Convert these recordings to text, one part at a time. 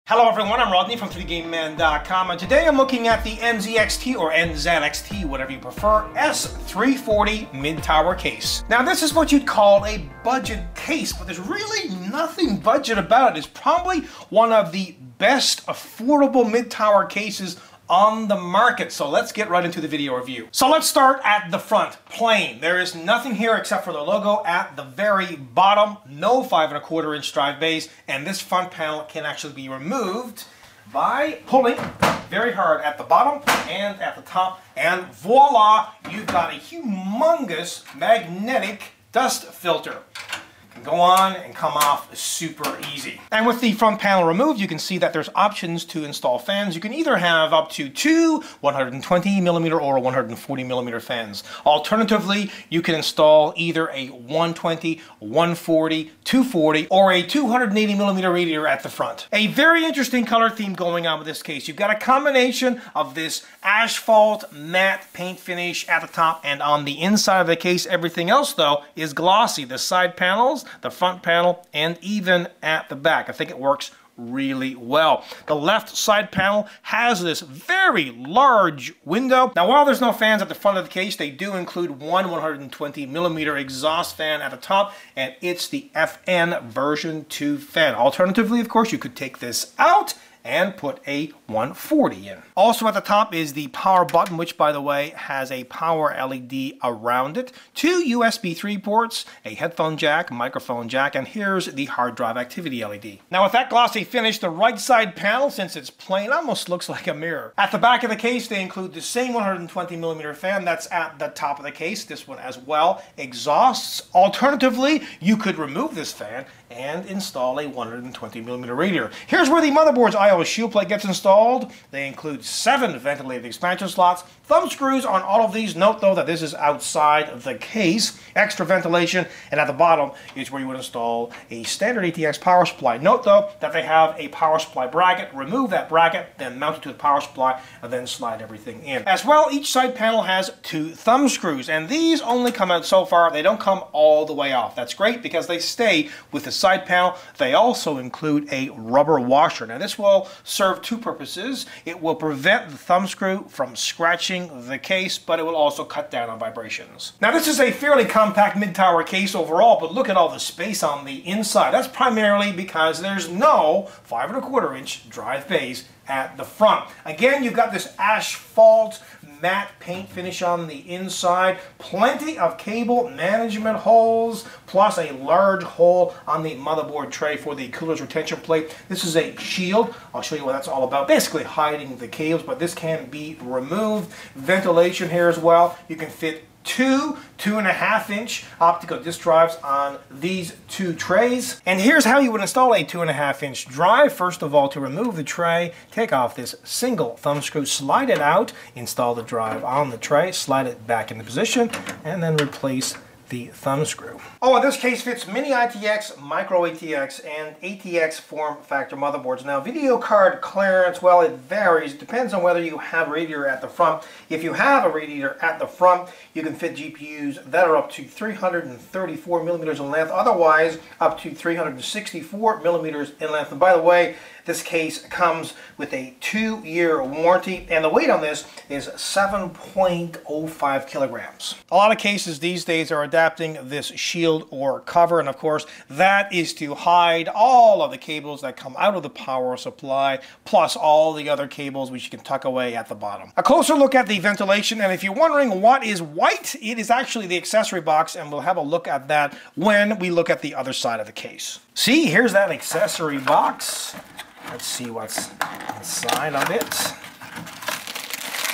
Hello everyone, I'm Rodney from 3DGameMan.com, and today I'm looking at the NZXT or NZXT, whatever you prefer, S340 mid-tower case. Now this is what you'd call a budget case, but there's really nothing budget about it. It's probably one of the best affordable mid-tower cases on the market. So let's get right into the video review. So let's start at the front, plain. There is nothing here except for the logo at the very bottom, no 5¼ inch drive bays, and this front panel can actually be removed by pulling very hard at the bottom and at the top, and voila, you've got a humongous magnetic dust filter. Go on and come off super easy. And with the front panel removed, you can see that there's options to install fans. You can either have up to two 120mm or 140mm fans. Alternatively, you can install either a 120, 140, 240, or a 280mm radiator at the front. A very interesting color theme going on with this case. You've got a combination of this asphalt matte paint finish at the top, and on the inside of the case, everything else though is glossy. The side panels, the front panel, and even at the back. I think it works really well. The left side panel has this very large window. Now while there's no fans at the front of the case, they do include one 120mm exhaust fan at the top, and it's the FN version 2 fan. Alternatively, of course, you could take this out and put a 140 in. Also at the top is the power button, which by the way has a power LED around it, two USB 3 ports, a headphone jack, microphone jack, and here's the hard drive activity LED. Now with that glossy finish, the right side panel, since it's plain, almost looks like a mirror. At the back of the case, they include the same 120mm fan that's at the top of the case, this one as well, exhausts. Alternatively, you could remove this fan and install a 120mm radiator. Here's where the motherboard's I/O shield plate gets installed. They include 7 ventilated expansion slots, thumb screws on all of these. Note though that this is outside the case, extra ventilation, and at the bottom is where you would install a standard ATX power supply. Note though that they have a power supply bracket. Remove that bracket, then mount it to the power supply, and then slide everything in. As well, each side panel has 2 thumb screws, and these only come out so far. They don't come all the way off. That's great because they stay with the side panel. They also include a rubber washer. Now this will serve 2 purposes. It will prevent the thumb screw from scratching the case, but it will also cut down on vibrations. Now this is a fairly compact mid-tower case overall, but look at all the space on the inside. That's primarily because there's no 5¼ inch drive bays at the front. Again, you've got this asphalt matte paint finish on the inside, plenty of cable management holes, plus a large hole on the motherboard tray for the cooler's retention plate. This is a shield. I'll show you what that's all about. Basically hiding the cables, but this can be removed. Ventilation here as well. You can fit 2 2.5 inch optical disc drives on these 2 trays. And here's how you would install a 2.5 inch drive. First of all, to remove the tray, take off this single thumb screw, slide it out, install the drive on the tray, slide it back into position, and then replace the thumb screw. Oh, in this case fits mini ITX, micro ATX, and ATX form factor motherboards. Now video card clearance, well, it varies. It depends on whether you have a radiator at the front. If you have a radiator at the front, you can fit GPUs that are up to 334mm in length, otherwise up to 364mm in length. And by the way, this case comes with a 2-year warranty, and the weight on this is 7.05 kilograms. A lot of cases these days are adapting this shield or cover, and of course that is to hide all of the cables that come out of the power supply, plus all the other cables which you can tuck away at the bottom. A closer look at the ventilation, and if you're wondering what is white, it is actually the accessory box, and we'll have a look at that when we look at the other side of the case. See, here's that accessory box. Let's see what's inside of it.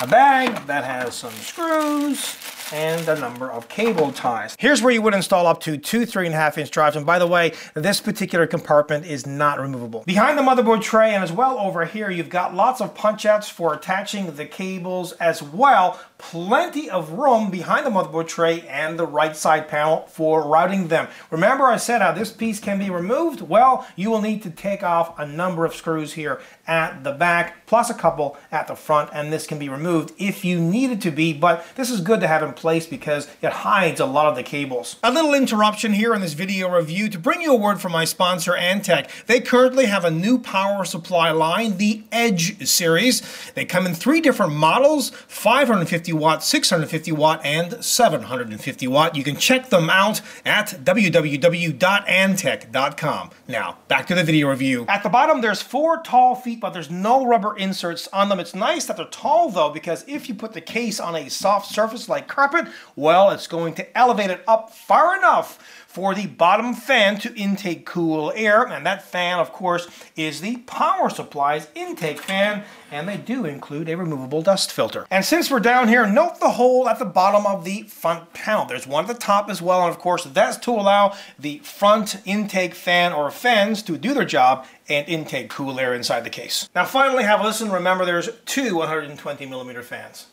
A bag that has some screws and a number of cable ties. Here's where you would install up to 2 3.5 inch drives, and by the way, this particular compartment is not removable. Behind the motherboard tray and as well over here, you've got lots of punch outs for attaching the cables as well. Plenty of room behind the motherboard tray and the right side panel for routing them. Remember I said how this piece can be removed? Well, you will need to take off a number of screws here at the back, plus a couple at the front, and this can be removed if you need it to be, but this is good to have in place because it hides a lot of the cables. A little interruption here in this video review to bring you a word from my sponsor, Antec. They currently have a new power supply line, the Edge series. They come in 3 different models, 550 watt, 650 watt, and 750 watt. You can check them out at www.antec.com. Now, back to the video review. At the bottom, there's 4 tall feet, but there's no rubber inserts on them. It's nice that they're tall, though, because if you put the case on a soft surface like carpet, well, it's going to elevate it up far enough for the bottom fan to intake cool air, and that fan, of course, is the power supply's intake fan, and they do include a removable dust filter. And since we're down here, note the hole at the bottom of the front panel. There's one at the top as well, and of course, that's to allow the front intake fan or fans to do their job and intake cool air inside the case. Now finally, have a listen. Remember, there's 2 120mm fans.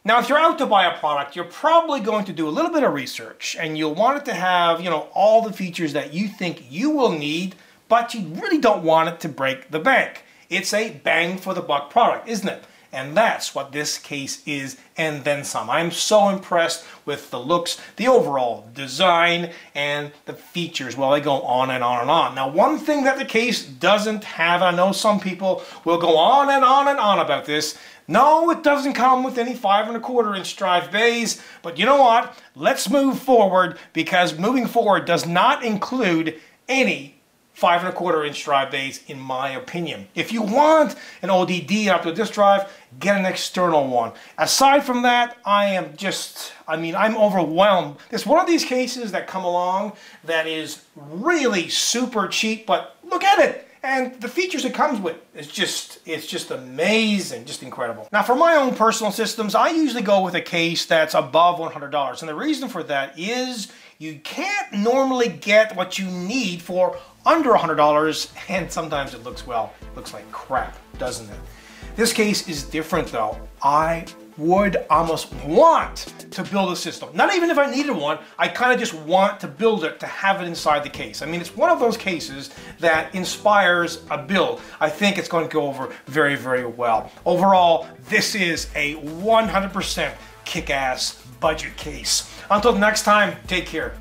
Now, if you're out to buy a product, you're probably going to do a little bit of research, and you'll want it to have, all the features that you think you will need, but you really don't want it to break the bank. It's a bang for the buck product, isn't it? And that's what this case is, and then some. I'm so impressed with the looks, the overall design, and the features. Well, they go on and on and on. Now, one thing that the case doesn't have, and I know some people will go on and on and on about this. No, it doesn't come with any 5 1/4 inch drive bays, but you know what? Let's move forward, because moving forward does not include any 5 1/4 inch drive bays, in my opinion. If you want an ODD optical disk drive, get an external one. Aside from that, I'm overwhelmed. It's one of these cases that come along that is really super cheap, but look at it. And the features it comes with, it's just amazing, just incredible. Now, for my own personal systems, I usually go with a case that's above $100. And the reason for that is you can't normally get what you need for under $100, and sometimes it looks like crap, doesn't it? This case is different, though. I would almost want to build a system. Not even if I needed one, I kind of just want to build it, to have it inside the case. I mean, it's one of those cases that inspires a build. I think it's going to go over very, very well. Overall, this is a 100% kick-ass budget case. Until next time, take care.